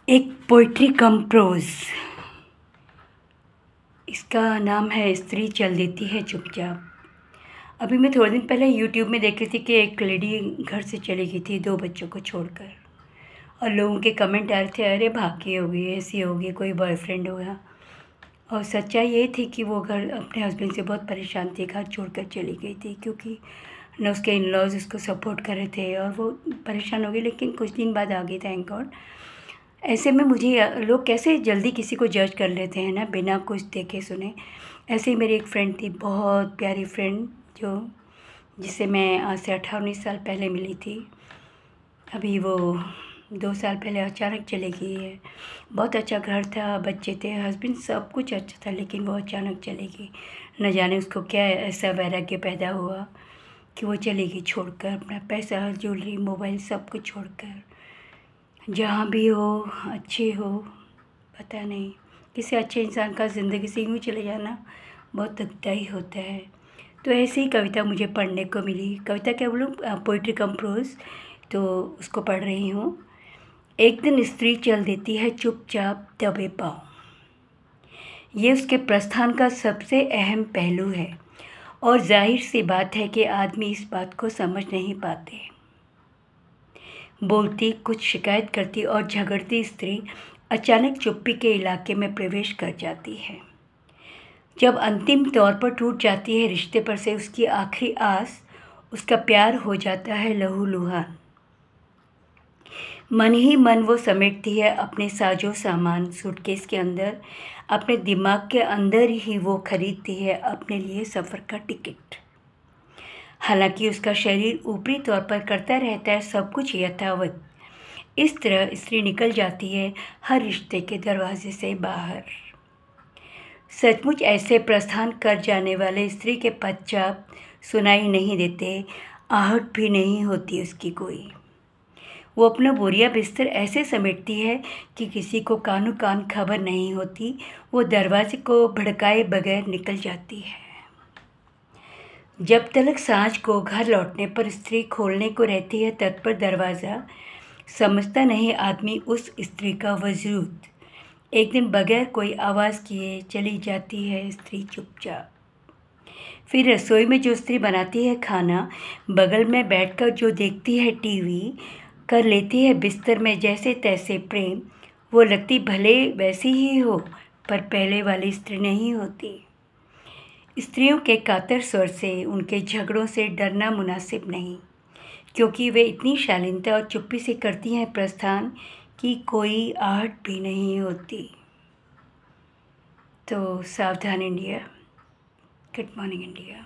एक पोइट्री कम प्रोज। इसका नाम है स्त्री चल देती है चुपचाप। अभी मैं थोड़े दिन पहले यूट्यूब में देख रही थी कि एक लेडी घर से चली गई थी 2 बच्चों को छोड़कर, और लोगों के कमेंट आ रहे थे, अरे भागी होगी, ऐसी होगी, कोई बॉयफ्रेंड होगा। और सच्चाई ये थी कि वो घर अपने हस्बैंड से बहुत परेशान थी, घर छोड़कर चली गई थी, क्योंकि न उसके इन लॉज उसको सपोर्ट कर रहे थे और वो परेशान हो गई। लेकिन कुछ दिन बाद आ गई, थैंक गॉड। ऐसे में मुझे लोग कैसे जल्दी किसी को जज कर लेते हैं ना, बिना कुछ देखे सुने। ऐसे ही मेरी एक फ्रेंड थी, बहुत प्यारी फ्रेंड, जिससे मैं आज से 18-19 साल पहले मिली थी। अभी वो 2 साल पहले अचानक चली गई है। बहुत अच्छा घर था, बच्चे थे, हस्बैंड, सब कुछ अच्छा था, लेकिन वो अचानक चली गई। न जाने उसको क्या ऐसा वैराग्य पैदा हुआ कि वो चली गई छोड़कर अपना पैसा, ज्वेलरी, मोबाइल, सब कुछ छोड़कर। जहाँ भी हो, अच्छी हो, पता नहीं, किसी अच्छे इंसान का ज़िंदगी से यूँ चले जाना बहुत दुखदाई होता है। तो ऐसी ही कविता मुझे पढ़ने को मिली। कविता क्या बोलूँ, पोइट्री कम प्रोज, तो उसको पढ़ रही हूँ। एक दिन स्त्री चल देती है चुपचाप दबे पाँव। ये उसके प्रस्थान का सबसे अहम पहलू है, और जाहिर सी बात है कि आदमी इस बात को समझ नहीं पाते। बोलती, कुछ शिकायत करती और झगड़ती स्त्री अचानक चुप्पी के इलाके में प्रवेश कर जाती है। जब अंतिम तौर पर टूट जाती है रिश्ते पर से उसकी आखिरी आस, उसका प्यार हो जाता है लहूलुहान। मन ही मन वो समेटती है अपने साजो सामान सूटकेस के अंदर, अपने दिमाग के अंदर ही वो खरीदती है अपने लिए सफ़र का टिकट। हालांकि उसका शरीर ऊपरी तौर पर करता रहता है सब कुछ यथावत। इस तरह स्त्री निकल जाती है हर रिश्ते के दरवाजे से बाहर। सचमुच ऐसे प्रस्थान कर जाने वाले स्त्री के पश्चात सुनाई नहीं देते, आहट भी नहीं होती उसकी कोई। वो अपना बोरिया बिस्तर ऐसे समेटती है कि किसी को कानो कान खबर नहीं होती। वो दरवाजे को भड़काए बगैर निकल जाती है। जब तलक सांझ को घर लौटने पर स्त्री खोलने को रहती है तत्पर दरवाज़ा, समझता नहीं आदमी उस स्त्री का वजूद। एक दिन बगैर कोई आवाज़ किए चली जाती है स्त्री चुपचाप। फिर रसोई में जो स्त्री बनाती है खाना, बगल में बैठकर जो देखती है टीवी, कर लेती है बिस्तर में जैसे तैसे प्रेम, वो लगती भले वैसी ही हो, पर पहले वाली स्त्री नहीं होती। स्त्रियों के कातर स्वर से, उनके झगड़ों से डरना मुनासिब नहीं, क्योंकि वे इतनी शालीनता और चुप्पी से करती हैं प्रस्थान कि कोई आहट भी नहीं होती। तो सावधान इंडिया, गुड मॉर्निंग इंडिया।